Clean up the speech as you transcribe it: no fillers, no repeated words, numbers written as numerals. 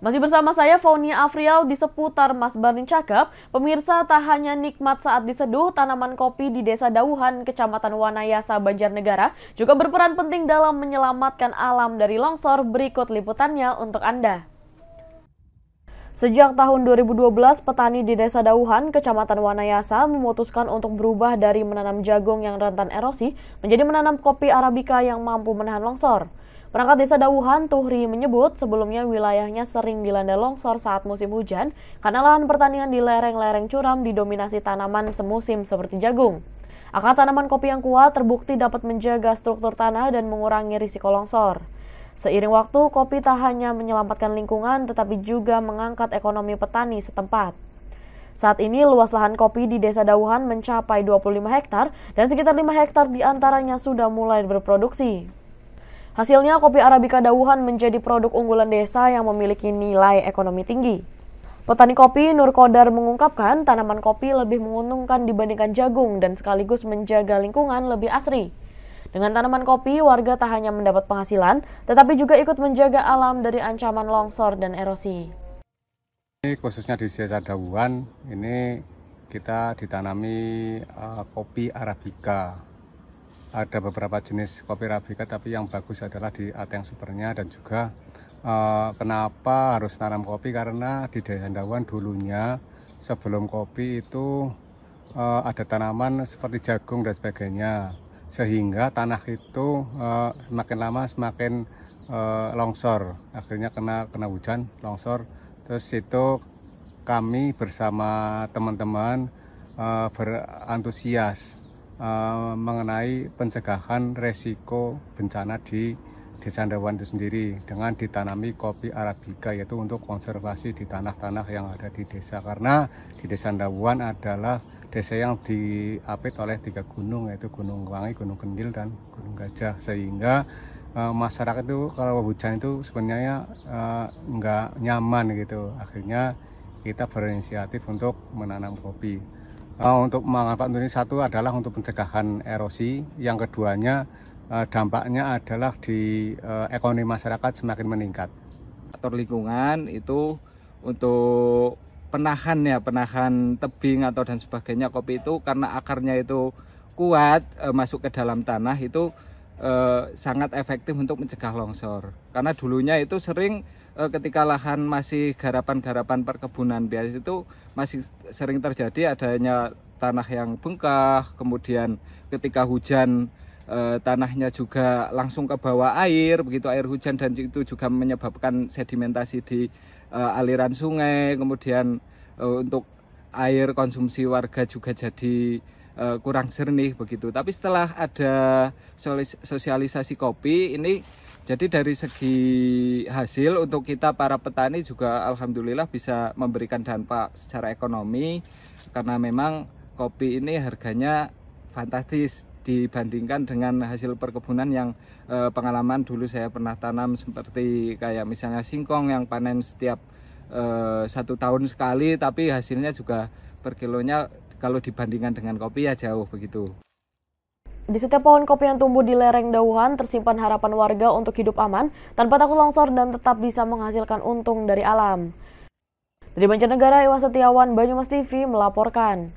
Masih bersama saya Faunia Afrial di seputar Mas Barni Cakep. Pemirsa, tak hanya nikmat saat diseduh, tanaman kopi di Desa Dauhan, Kecamatan Wanayasa, Banjarnegara juga berperan penting dalam menyelamatkan alam dari longsor. Berikut liputannya untuk Anda. Sejak tahun 2012, petani di Desa Dauhan, Kecamatan Wanayasa memutuskan untuk berubah dari menanam jagung yang rentan erosi menjadi menanam kopi Arabica yang mampu menahan longsor. Perangkat Desa Dauhan, Tuhri, menyebut sebelumnya wilayahnya sering dilanda longsor saat musim hujan karena lahan pertanian di lereng-lereng curam didominasi tanaman semusim seperti jagung. Akar tanaman kopi yang kuat terbukti dapat menjaga struktur tanah dan mengurangi risiko longsor. Seiring waktu, kopi tak hanya menyelamatkan lingkungan tetapi juga mengangkat ekonomi petani setempat. Saat ini luas lahan kopi di Desa Dauhan mencapai 25 hektar dan sekitar 5 hektar diantaranya sudah mulai berproduksi. Hasilnya, kopi Arabica Dauhan menjadi produk unggulan desa yang memiliki nilai ekonomi tinggi. Petani kopi Nur Kodar mengungkapkan tanaman kopi lebih menguntungkan dibandingkan jagung dan sekaligus menjaga lingkungan lebih asri. Dengan tanaman kopi, warga tak hanya mendapat penghasilan, tetapi juga ikut menjaga alam dari ancaman longsor dan erosi. Ini khususnya di Desa Dauhan, ini kita ditanami kopi Arabica. Ada beberapa jenis kopi Arabica, tapi yang bagus adalah di Ateng Supernya. Dan juga kenapa harus tanam kopi, karena di Desa Dauhan dulunya sebelum kopi itu ada tanaman seperti jagung dan sebagainya, sehingga tanah itu semakin lama semakin longsor, akhirnya kena hujan longsor. Terus itu kami bersama teman-teman berantusias mengenai pencegahan resiko bencana di Desa Dauhan itu sendiri dengan ditanami kopi Arabica, yaitu untuk konservasi di tanah-tanah yang ada di desa, karena di Desa Dauhan adalah desa yang diapit oleh 3 gunung, yaitu Gunung Wangi, Gunung Kendil, dan Gunung Gajah, sehingga masyarakat itu kalau hujan itu sebenarnya nggak nyaman gitu. Akhirnya kita berinisiatif untuk menanam kopi. Untuk manfaat ini, satu adalah untuk pencegahan erosi, yang keduanya dampaknya adalah di ekonomi masyarakat semakin meningkat. Faktor lingkungan itu untuk penahan tebing atau dan sebagainya kopi itu, karena akarnya itu kuat masuk ke dalam tanah, itu sangat efektif untuk mencegah longsor. Karena dulunya itu sering ketika lahan masih garapan-garapan perkebunan biasa itu masih sering terjadi adanya tanah yang bengkak, kemudian ketika hujan tanahnya juga langsung ke bawah air, begitu air hujan, dan itu juga menyebabkan sedimentasi di aliran sungai, kemudian untuk air konsumsi warga juga jadi kurang jernih begitu. Tapi setelah ada sosialisasi kopi ini, jadi dari segi hasil untuk kita para petani juga alhamdulillah bisa memberikan dampak secara ekonomi, karena memang kopi ini harganya fantastis dibandingkan dengan hasil perkebunan yang pengalaman dulu saya pernah tanam, seperti kayak misalnya singkong yang panen setiap 1 tahun sekali, tapi hasilnya juga per kilonya kalau dibandingkan dengan kopi ya jauh begitu. Di setiap pohon kopi yang tumbuh di lereng Dauhan tersimpan harapan warga untuk hidup aman, tanpa takut longsor dan tetap bisa menghasilkan untung dari alam. Dari Banjarnegara, Iwan Setiawan, Banyumas TV melaporkan.